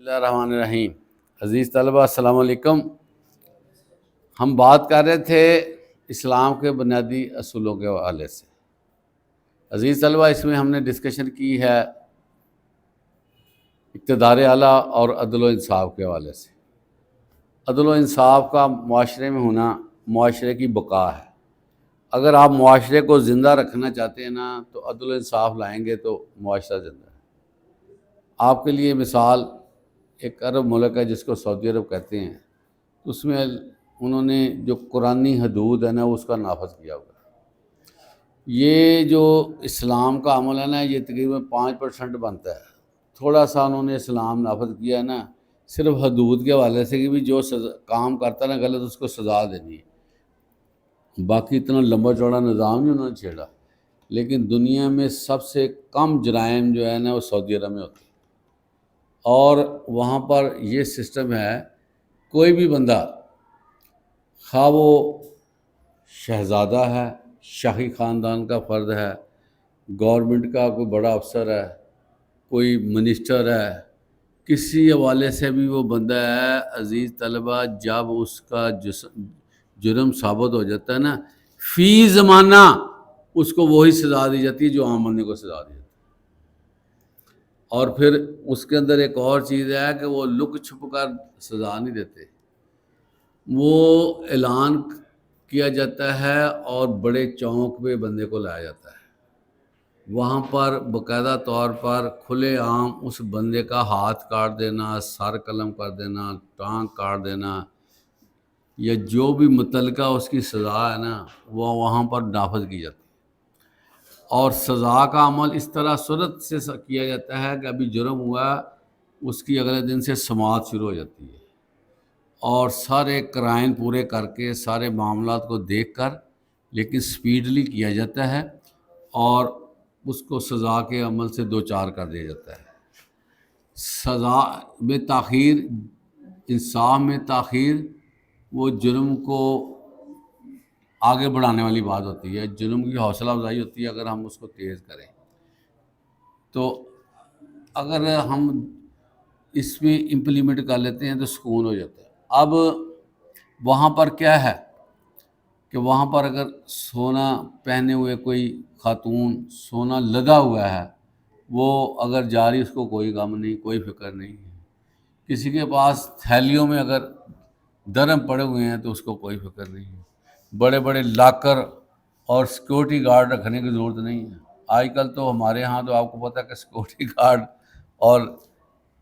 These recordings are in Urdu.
بسم اللہ الرحمن الرحیم۔ عزیز طلبہ السلام علیکم۔ ہم بات کر رہے تھے اسلام کے بنیادی اصولوں کے حوالے سے۔ عزیز طلبہ، اس میں ہم نے ڈسکشن کی ہے اقتدار اعلیٰ اور عدل و انصاف کے حوالے سے۔ عدل و انصاف کا معاشرے میں ہونا معاشرے کی بقا ہے۔ اگر آپ معاشرے کو زندہ رکھنا چاہتے ہیں نا تو عدل و انصاف لائیں گے تو معاشرہ زندہ ہے۔ آپ کے لیے مثال ایک عرب ملک ہے جس کو سعودی عرب کہتے ہیں، اس میں انہوں نے جو قرآنی حدود ہے نا اس کا نافذ کیا ہوا ہے۔ یہ جو اسلام کا عمل ہے نا یہ تقریباً 5% بنتا ہے۔ تھوڑا سا انہوں نے اسلام نافذ کیا ہے نا صرف حدود کے حوالے سے کہ بھی جو کام کرتا ہے نا غلط اس کو سزا دینی ہے، باقی اتنا لمبا چوڑا نظام نہیں انہوں نے چھیڑا۔ لیکن دنیا میں سب سے کم جرائم جو ہے نا وہ سعودی عرب میں ہوتے ہیں، اور وہاں پر یہ سسٹم ہے کوئی بھی بندہ خواہ وہ شہزادہ ہے، شاہی خاندان کا فرد ہے، گورنمنٹ کا کوئی بڑا افسر ہے، کوئی منسٹر ہے، کسی حوالے سے بھی وہ بندہ ہے، عزیز طلبہ جب اس کا جرم ثابت ہو جاتا ہے نا فی زمانہ اس کو وہی سزا دی جاتی ہے جو عام بندے کو سزا دی جاتی ہے۔ اور پھر اس کے اندر ایک اور چیز ہے کہ وہ لک چھپ کر سزا نہیں دیتے، وہ اعلان کیا جاتا ہے اور بڑے چونک پہ بندے کو لایا جاتا ہے، وہاں پر باقاعدہ طور پر کھلے عام اس بندے کا ہاتھ کاٹ دینا، سر قلم کر دینا، ٹانگ کاٹ دینا، یا جو بھی متعلقہ اس کی سزا ہے نا وہ وہاں پر نافذ کی جاتی ہے۔ اور سزا کا عمل اس طرح صورت سے کیا جاتا ہے کہ ابھی جرم ہوا اس کی اگلے دن سے سماعت شروع ہو جاتی ہے، اور سارے کرائم پورے کر کے سارے معاملات کو دیکھ کر لیکن سپیڈلی کیا جاتا ہے اور اس کو سزا کے عمل سے دوچار کر دیا جاتا ہے۔ سزا میں تاخیر، انصاف میں تاخیر وہ جرم کو آگے بڑھانے والی بات ہوتی ہے، جرم کی حوصلہ افزائی ہوتی ہے اگر ہم اس کو تیز کریں۔ تو اگر ہم اس میں امپلیمنٹ کر لیتے ہیں تو سکون ہو جاتا ہے۔ اب وہاں پر کیا ہے کہ وہاں پر اگر سونا پہنے ہوئے کوئی خاتون سونا لدا ہوا ہے وہ اگر جاری اس کو کوئی غم نہیں، کوئی فکر نہیں ہے۔ کسی کے پاس تھیلیوں میں اگر درم پڑے ہوئے ہیں تو اس کو کوئی فکر نہیں ہے۔ بڑے بڑے لاکر اور سیکورٹی گارڈ رکھنے کی ضرورت نہیں ہے۔ آج کل تو ہمارے ہاں تو آپ کو پتہ ہے کہ سیکورٹی گارڈ اور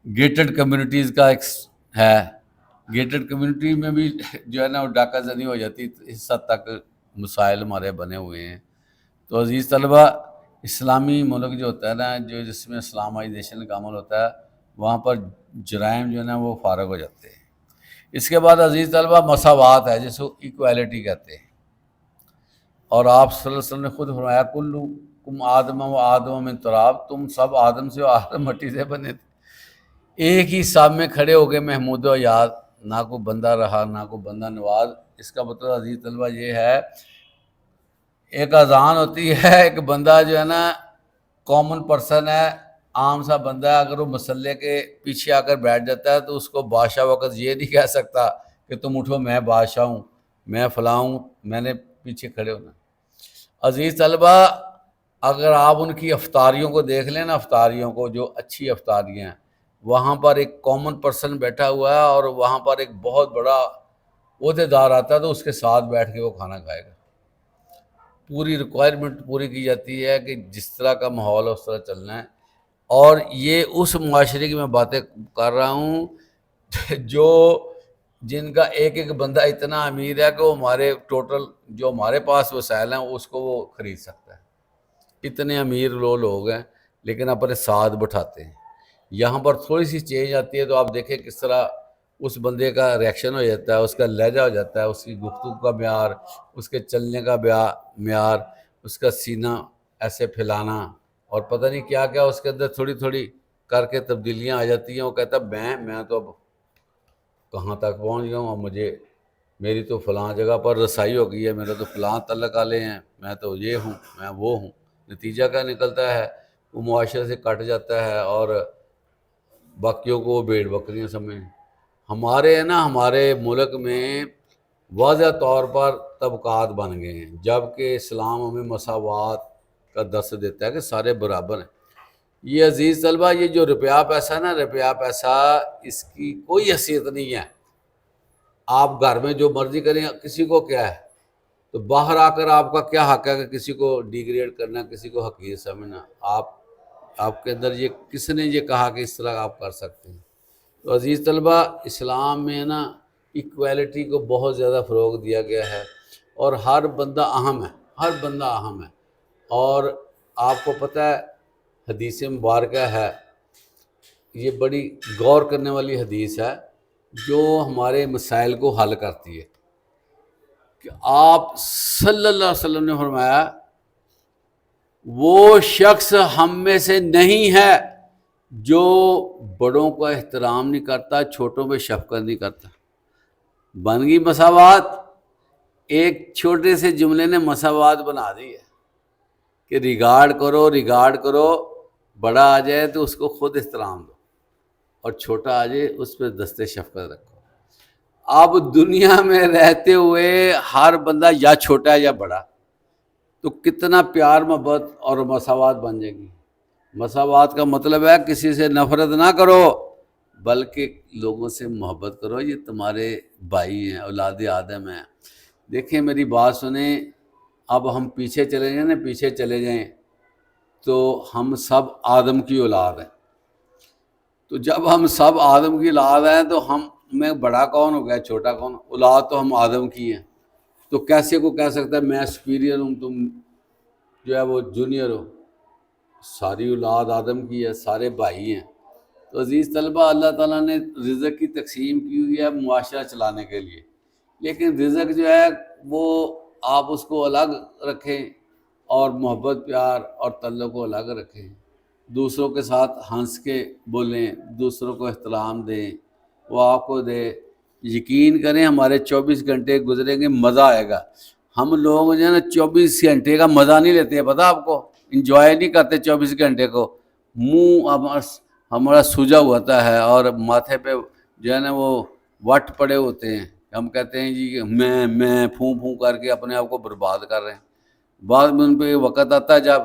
گیٹڈ کمیونٹیز کا ایک ہے، گیٹڈ کمیونٹی میں بھی جو ہے نا وہ ڈاکہ زنی ہو جاتی، اس حد تک مسائل ہمارے بنے ہوئے ہیں۔ تو عزیز طلبہ اسلامی ملک جو ہوتا ہے نا جس میں اسلامائزیشن کا عمل ہوتا ہے وہاں پر جرائم جو ہے نا وہ فارغ ہو جاتے ہیں۔ اس کے بعد عزیز طلبہ مساوات ہے جس کو ایکویلٹی کہتے ہیں، اور آپ صلی اللہ علیہ وسلم نے خود فرمایا کلکم آدم و آدم من تراب، تم سب آدم سے و آدم مٹی سے بنے تھے۔ ایک ہی ساتھ میں کھڑے ہو گئے محمود و یاد، نہ کوئی بندہ رہا نہ کوئی بندہ نواز۔ اس کا مطلب عزیز طلبہ یہ ہے ایک اذان ہوتی ہے، ایک بندہ جو ہے نا کامن پرسن ہے، عام سا بندہ ہے، اگر وہ مسلح کے پیچھے آ کر بیٹھ جاتا ہے تو اس کو بادشاہ وقت یہ نہیں کہہ سکتا کہ تم اٹھو میں بادشاہ ہوں، میں فلاں ہوں، میں نے پیچھے کھڑے ہونا۔ عزیز طلبہ اگر آپ ان کی افطاریوں کو دیکھ لیں نا، افطاریوں کو جو اچھی افطاریاں ہیں وہاں پر ایک کامن پرسن بیٹھا ہوا ہے اور وہاں پر ایک بہت بڑا عہدیدار آتا ہے تو اس کے ساتھ بیٹھ کے وہ کھانا کھائے گا۔ پوری ریکوائرمنٹ پوری کی جاتی ہے کہ جس طرح کا ماحول ہے اس طرح چلنا ہے۔ اور یہ اس معاشرے کی میں باتیں کر رہا ہوں جو جن کا ایک ایک بندہ اتنا امیر ہے کہ وہ ہمارے ٹوٹل جو ہمارے پاس وسائل ہیں اس کو وہ خرید سکتا ہے۔ اتنے امیر لوگ ہیں لیکن اپنے ساتھ بٹھاتے ہیں۔ یہاں پر تھوڑی سی چینج آتی ہے تو آپ دیکھیں کس طرح اس بندے کا ریئیکشن ہو جاتا ہے، اس کا لہجہ ہو جاتا ہے، اس کی گفتگو کا معیار، اس کے چلنے کا معیار، اس کا سینہ ایسے پھیلانا اور پتہ نہیں کیا کیا اس کے اندر تھوڑی تھوڑی کر کے تبدیلیاں آ جاتی ہیں۔ وہ کہتا ہے میں تو اب کہاں تک پہنچ گیا ہوں، اب میری تو فلاں جگہ پر رسائی ہو گئی ہے، میرا تو فلاں تعلق والے ہیں، میں تو یہ ہوں، میں وہ ہوں۔ نتیجہ کیا نکلتا ہے وہ معاشرے سے کٹ جاتا ہے اور باقیوں کو وہ بھیڑ بکریاں سمجھیں۔ ہمارے ہمارے ملک میں واضح طور پر طبقات بن گئے ہیں، جبکہ اسلام ہمیں مساوات کا درس دیتا ہے کہ سارے برابر ہیں۔ یہ عزیز طلبہ، یہ جو روپیہ پیسہ روپیہ پیسہ، اس کی کوئی حیثیت نہیں ہے۔ آپ گھر میں جو مرضی کریں، کسی کو کیا ہے؟ تو باہر آ کر آپ کا کیا حق ہے کہ کسی کو ڈیگریڈ کرنا، کسی کو حقیر سمجھنا؟ آپ کے اندر یہ کس نے یہ کہا کہ اس طرح آپ کر سکتے ہیں؟ تو عزیز طلبہ، اسلام میں ایکویلٹی کو بہت زیادہ فروغ دیا گیا ہے، اور ہر بندہ اہم ہے، ہر بندہ اہم ہے۔ اور آپ کو پتہ ہے حدیث مبارکہ ہے، یہ بڑی غور کرنے والی حدیث ہے جو ہمارے مسائل کو حل کرتی ہے، کہ آپ صلی اللہ علیہ وسلم نے فرمایا وہ شخص ہم میں سے نہیں ہے جو بڑوں کا احترام نہیں کرتا، چھوٹوں پہ شفقت نہیں کرتا۔ بن گئی مساوات۔ ایک چھوٹے سے جملے نے مساوات بنا دی ہے کہ ریگارڈ کرو، بڑا آ جائے تو اس کو خود احترام دو، اور چھوٹا آ جائے اس پہ دستے شفقت رکھو۔ اب دنیا میں رہتے ہوئے ہر بندہ یا چھوٹا ہے یا بڑا، تو کتنا پیار محبت اور مساوات بن جائے گی۔ مساوات کا مطلب ہے کسی سے نفرت نہ کرو، بلکہ لوگوں سے محبت کرو، یہ تمہارے بھائی ہیں، اولاد آدم ہیں۔ دیکھیں میری بات سنیں، اب ہم پیچھے چلے جائیں تو ہم سب آدم کی اولاد ہیں۔ تو جب ہم سب آدم کی اولاد ہیں تو ہم میں بڑا کون ہو گیا، چھوٹا کون؟ اولاد تو ہم آدم کی ہیں۔ تو کیسے کو کہہ سکتا ہے میں سپیریئر ہوں، تم جو ہے وہ جونیئر ہو؟ ساری اولاد آدم کی ہے، سارے بھائی ہیں۔ تو عزیز طلبہ، اللہ تعالیٰ نے رزق کی تقسیم کی ہوئی ہے معاشرہ چلانے کے لیے، لیکن رزق جو ہے وہ آپ اس کو الگ رکھیں، اور محبت پیار اور تعلق کو الگ رکھیں، دوسروں کے ساتھ ہنس کے بولیں، دوسروں کو احترام دیں، وہ آپ کو دے۔ یقین کریں ہمارے 24 گھنٹے گزریں گے، مزہ آئے گا۔ ہم لوگ جو ہے 24 گھنٹے کا مزہ نہیں لیتے ہیں، پتہ آپ کو؟ انجوائے نہیں کرتے 24 گھنٹے کو۔ منہ ہمارا سوجا ہوتا ہے، اور ماتھے پہ جو ہے وہ وٹ پڑے ہوتے ہیں۔ ہم کہتے ہیں جی میں پھوں کر کے اپنے آپ کو برباد کر رہے ہیں۔ بعد میں ان پہ وقت آتا ہے جب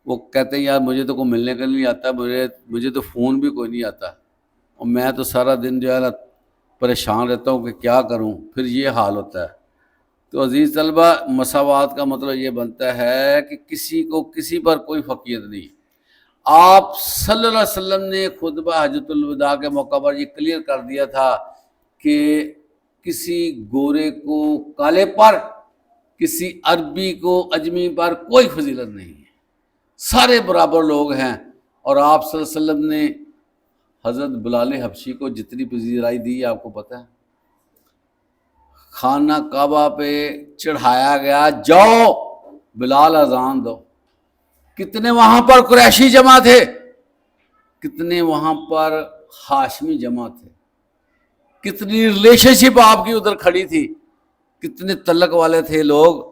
وہ کہتے ہیں یار مجھے تو کوئی ملنے کا نہیں آتا، مجھے تو فون بھی کوئی نہیں آتا، اور میں تو سارا دن جو ہے پریشان رہتا ہوں کہ کیا کروں۔ پھر یہ حال ہوتا ہے۔ تو عزیز طلبہ، مساوات کا مطلب یہ بنتا ہے کہ کسی کو کسی پر کوئی فوقیت نہیں۔ آپ صلی اللہ علیہ وسلم نے خطبہ حجۃ الوداع کے موقع پر یہ کلیئر کر دیا تھا کہ کسی گورے کو کالے پر، کسی عربی کو اجمی پر کوئی فضیلت نہیں ہے، سارے برابر لوگ ہیں۔ اور آپ صلی اللہ علیہ وسلم نے حضرت بلال حبشی کو جتنی پذیرائی دی آپ کو پتہ ہے؟ خانہ کعبہ پہ چڑھایا گیا، جاؤ بلال اذان دو۔ کتنے وہاں پر قریشی جمع تھے، کتنے وہاں پر ہاشمی جمع تھے، کتنی ریلیشن شپ آپ کی ادھر کھڑی تھی، کتنے تعلق والے تھے لوگ۔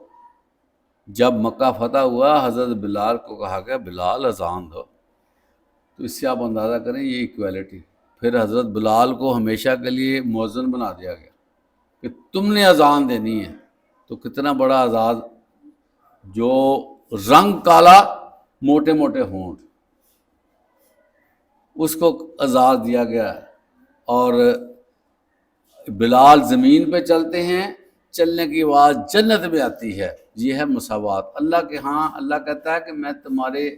جب مکہ فتح ہوا، حضرت بلال کو کہا گیا بلال اذان دو۔ تو اس سے آپ اندازہ کریں یہ ایکویلٹی۔ پھر حضرت بلال کو ہمیشہ کے لیے مؤذن بنا دیا گیا کہ تم نے اذان دینی ہے۔ تو کتنا بڑا آزاد، جو رنگ کالا، موٹے موٹے ہونٹ، اس کو آزاد دیا گیا۔ اور بلال زمین پہ چلتے ہیں، چلنے کی آواز جنت میں آتی ہے۔ یہ ہے مساوات اللہ کے ہاں۔ اللہ کہتا ہے کہ میں تمہارے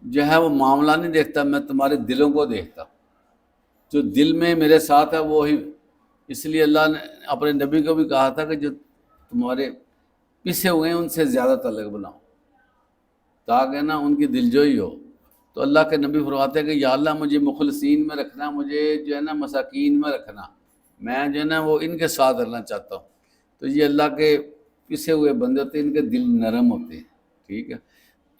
جو ہے وہ معاملہ نہیں دیکھتا، میں تمہارے دلوں کو دیکھتا ہوں، جو دل میں میرے ساتھ ہے وہی۔ اس لیے اللہ نے اپنے نبی کو بھی کہا تھا کہ جو تمہارے پسے ہوئے ہیں ان سے زیادہ تعلق بناؤ، تاکہ نا ان کی دلجوئی ہو۔ تو اللہ کے نبی فرماتے ہیں کہ یا اللہ مجھے مخلصین میں رکھنا، مجھے جو ہے نا مساکین میں رکھنا، میں جو ہے نا وہ ان کے ساتھ رہنا چاہتا ہوں۔ تو یہ اللہ کے پسے ہوئے بندے ہوتے ہیں، ان کے دل نرم ہوتے ہیں، ٹھیک ہے۔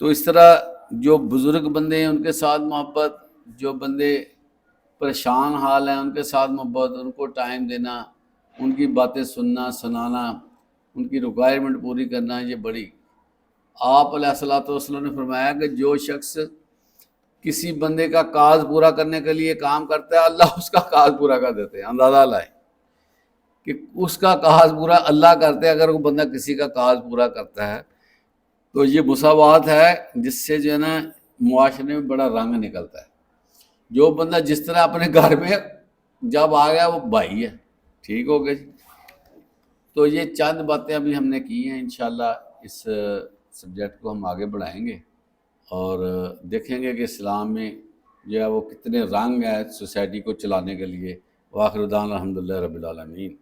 تو اس طرح جو بزرگ بندے ہیں ان کے ساتھ محبت، جو بندے پریشان حال ہیں ان کے ساتھ محبت، ان کو ٹائم دینا، ان کی باتیں سننا سنانا، ان کی ریکوائرمنٹ پوری کرنا، یہ بڑی۔ آپ علیہ الصلوۃ والسلام نے فرمایا کہ جو شخص کسی بندے کا کاز پورا کرنے کے لیے کام کرتا ہے، اللہ اس کا کاز پورا کر دیتے ہیں۔ اندازہ لائیں کہ اس کا کاز پورا اللہ کرتے ہیں۔ اگر وہ بندہ کسی کا کاز پورا کرتا ہے تو یہ مساوات ہے، جس سے جو ہے نا معاشرے میں بڑا رنگ نکلتا ہے۔ جو بندہ جس طرح اپنے گھر میں جب آ گیا وہ بھائی ہے، ٹھیک ہو گیا جی۔ تو یہ چند باتیں ابھی ہم نے کی ہیں، انشاءاللہ اس سبجیکٹ کو ہم آگے بڑھائیں گے اور دیکھیں گے کہ اسلام میں جو ہے وہ کتنے رنگ ہیں سوسائٹی کو چلانے کے لیے۔ وآخر دعوانا الحمدللہ رب العالمین۔